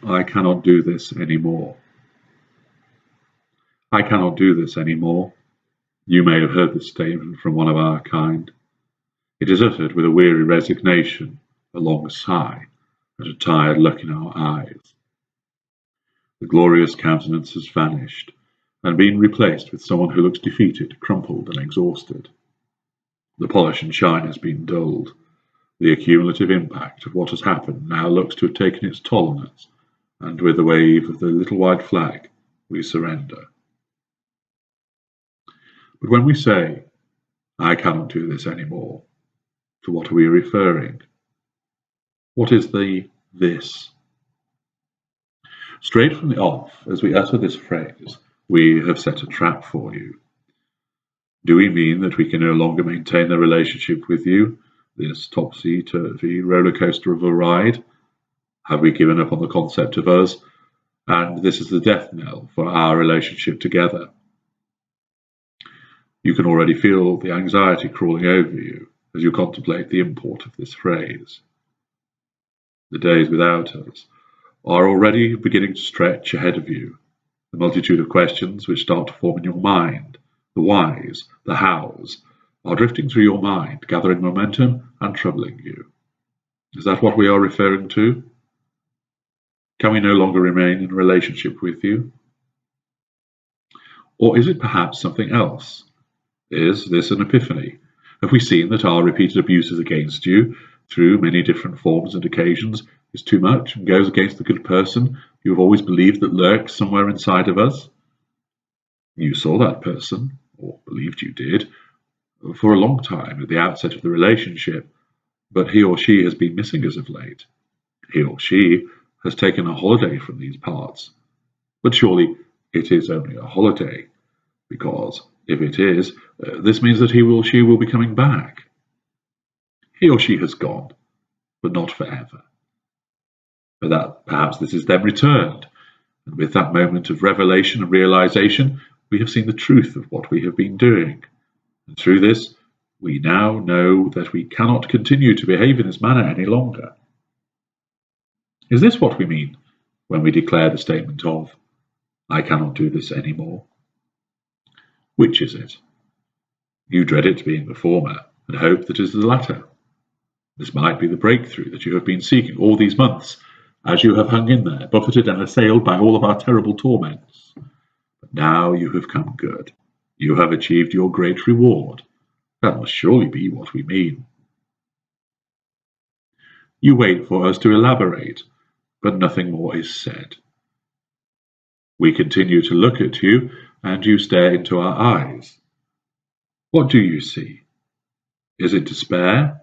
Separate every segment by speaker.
Speaker 1: I cannot do this anymore. I cannot do this anymore. You may have heard this statement from one of our kind. It is uttered with a weary resignation, a long sigh, and a tired look in our eyes. The glorious countenance has vanished, and been replaced with someone who looks defeated, crumpled, and exhausted. The polish and shine has been dulled. The accumulative impact of what has happened now looks to have taken its toll on us, and with a wave of the little white flag, we surrender. But when we say, I cannot do this anymore, to what are we referring? What is the this? Straight from the off, as we utter this phrase, we have set a trap for you. Do we mean that we can no longer maintain the relationship with you, this topsy-turvy roller coaster of a ride? Have we given up on the concept of us, and this is the death knell for our relationship together? You can already feel the anxiety crawling over you as you contemplate the import of this phrase. The days without us are already beginning to stretch ahead of you, the multitude of questions which start to form in your mind, the whys, the hows, are drifting through your mind, gathering momentum and troubling you. Is that what we are referring to? Can we no longer remain in a relationship with you? Or is it perhaps something else? Is this an epiphany? Have we seen that our repeated abuses against you, through many different forms and occasions, is too much and goes against the good person you have always believed that lurks somewhere inside of us? You saw that person, or believed you did, for a long time at the outset of the relationship, but he or she has been missing as of late. He or she has taken a holiday from these parts. But surely it is only a holiday, because if it is, this means that he or she will be coming back. He or she has gone, but not forever. But that perhaps this is then returned, and with that moment of revelation and realization, we have seen the truth of what we have been doing. And through this, we now know that we cannot continue to behave in this manner any longer. Is this what we mean when we declare the statement of, I cannot do this anymore? Which is it? You dread it being the former, and hope that it is the latter. This might be the breakthrough that you have been seeking all these months, as you have hung in there, buffeted and assailed by all of our terrible torments. But now you have come good. You have achieved your great reward. That must surely be what we mean. You wait for us to elaborate, but nothing more is said. We continue to look at you, and you stare into our eyes. What do you see? Is it despair,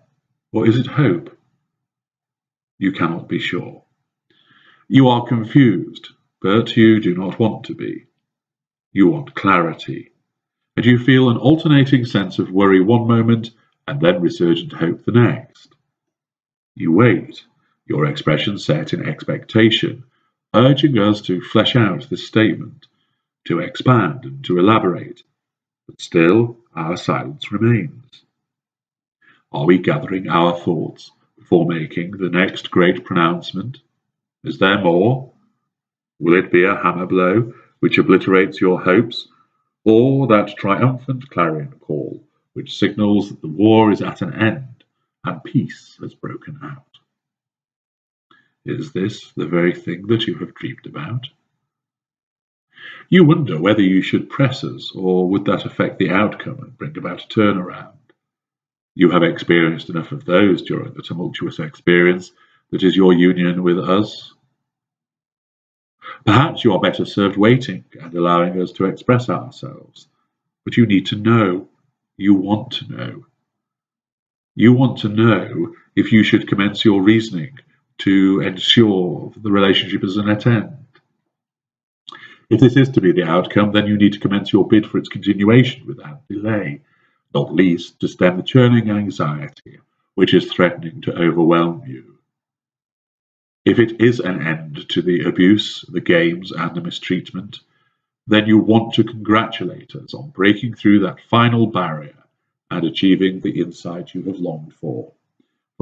Speaker 1: or is it hope? You cannot be sure. You are confused, but you do not want to be. You want clarity, and you feel an alternating sense of worry one moment and then resurgent hope the next. You wait, your expression set in expectation, urging us to flesh out this statement, to expand and to elaborate, but still our silence remains. Are we gathering our thoughts before making the next great pronouncement? Is there more? Will it be a hammer blow which obliterates your hopes, or that triumphant clarion call which signals that the war is at an end and peace has broken out? Is this the very thing that you have dreamed about? You wonder whether you should press us, or would that affect the outcome and bring about a turnaround? You have experienced enough of those during the tumultuous experience that is your union with us. Perhaps you are better served waiting and allowing us to express ourselves. But you need to know. You want to know. You want to know if you should commence your reasoning to ensure the relationship is an end. If this is to be the outcome, then you need to commence your bid for its continuation without delay, not least to stem the churning anxiety which is threatening to overwhelm you. If it is an end to the abuse, the games, and the mistreatment, then you want to congratulate us on breaking through that final barrier and achieving the insight you have longed for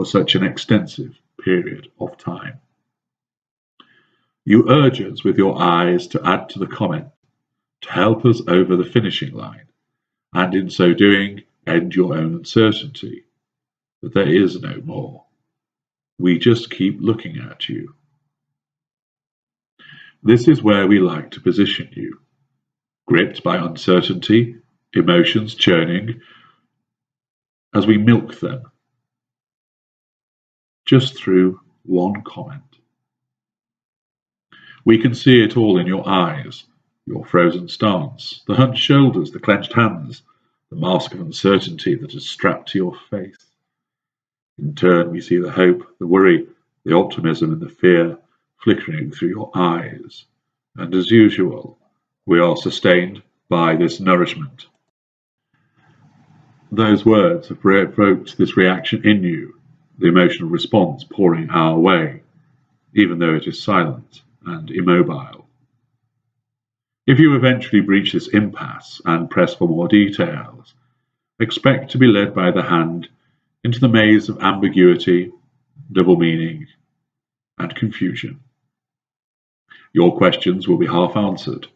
Speaker 1: such an extensive period of time. You urge us with your eyes to add to the comment, to help us over the finishing line, and in so doing, end your own uncertainty. But there is no more. We just keep looking at you. This is where we like to position you, gripped by uncertainty, emotions churning, as we milk them, just through one comment. We can see it all in your eyes, your frozen stance, the hunched shoulders, the clenched hands, the mask of uncertainty that is strapped to your face. In turn, we see the hope, the worry, the optimism, and the fear flickering through your eyes. And as usual, we are sustained by this nourishment. Those words have provoked this reaction in you, the emotional response pouring our way, even though it is silent and immobile. If you eventually breach this impasse and press for more details, expect to be led by the hand into the maze of ambiguity, double meaning, and confusion. Your questions will be half answered.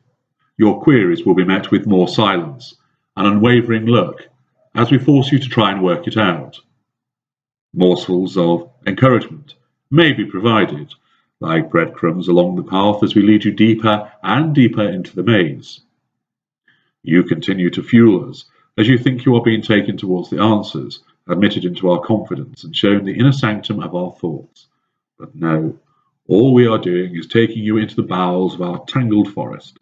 Speaker 1: Your queries will be met with more silence, an unwavering look, as we force you to try and work it out. Morsels of encouragement may be provided, like breadcrumbs along the path as we lead you deeper and deeper into the maze. You continue to fuel us as you think you are being taken towards the answers, admitted into our confidence and shown the inner sanctum of our thoughts. But no, all we are doing is taking you into the bowels of our tangled forest,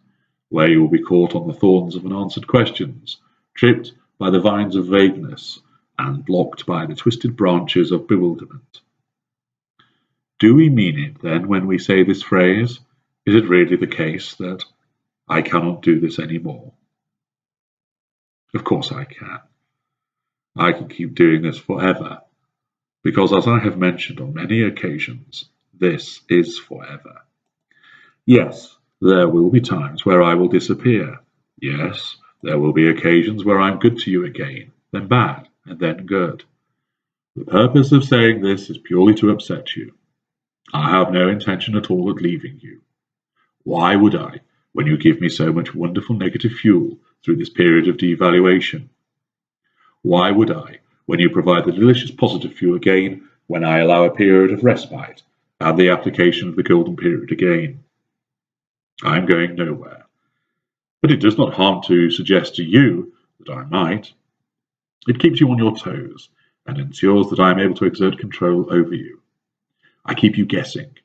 Speaker 1: where you will be caught on the thorns of unanswered questions, tripped by the vines of vagueness, and blocked by the twisted branches of bewilderment. Do we mean it then when we say this phrase? Is it really the case that I cannot do this anymore? Of course I can. I can keep doing this forever, because as I have mentioned on many occasions, this is forever. Yes, there will be times where I will disappear. Yes, there will be occasions where I'm good to you again, then bad, and then good. The purpose of saying this is purely to upset you. I have no intention at all of leaving you. Why would I, when you give me so much wonderful negative fuel through this period of devaluation? Why would I, when you provide the delicious positive fuel again, when I allow a period of respite and the application of the golden period again? I am going nowhere. But it does not harm to suggest to you that I might. It keeps you on your toes and ensures that I am able to exert control over you. I keep you guessing,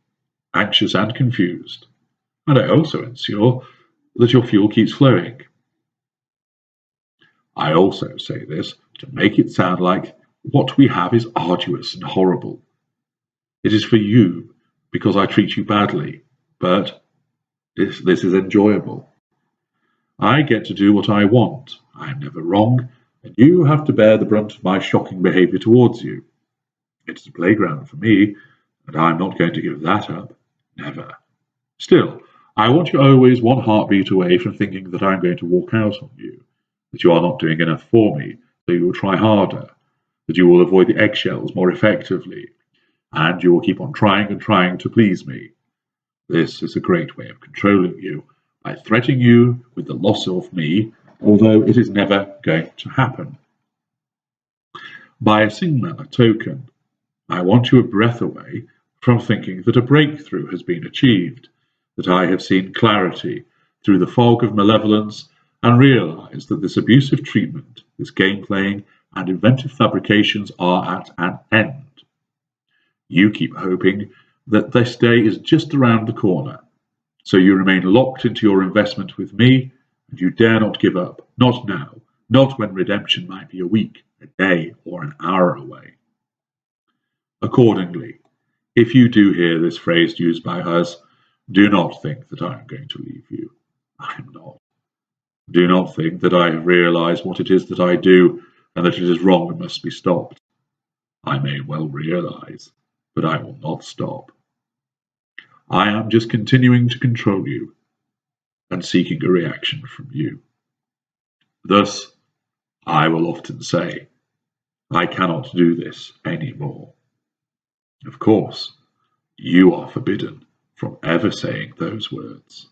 Speaker 1: anxious and confused, and I also ensure that your fuel keeps flowing. I also say this to make it sound like what we have is arduous and horrible. It is for you because I treat you badly, but this is enjoyable. I get to do what I want. I am never wrong, and you have to bear the brunt of my shocking behavior towards you. It's a playground for me, and I'm not going to give that up. Never. Still, I want you always one heartbeat away from thinking that I'm going to walk out on you, that you are not doing enough for me, so you will try harder, that you will avoid the eggshells more effectively, and you will keep on trying and trying to please me. This is a great way of controlling you, by threatening you with the loss of me, although it is never going to happen. By a similar token, I want you a breath away from thinking that a breakthrough has been achieved, that I have seen clarity through the fog of malevolence and realize that this abusive treatment, this game playing, and inventive fabrications are at an end. You keep hoping that this day is just around the corner, so you remain locked into your investment with me, and you dare not give up, not now, not when redemption might be a week, a day, or an hour away. Accordingly, if you do hear this phrase used by us, do not think that I am going to leave you. I am not. Do not think that I have realized what it is that I do and that it is wrong and must be stopped. I may well realize, but I will not stop. I am just continuing to control you and seeking a reaction from you. Thus, I will often say, I cannot do this anymore. Of course, you are forbidden from ever saying those words.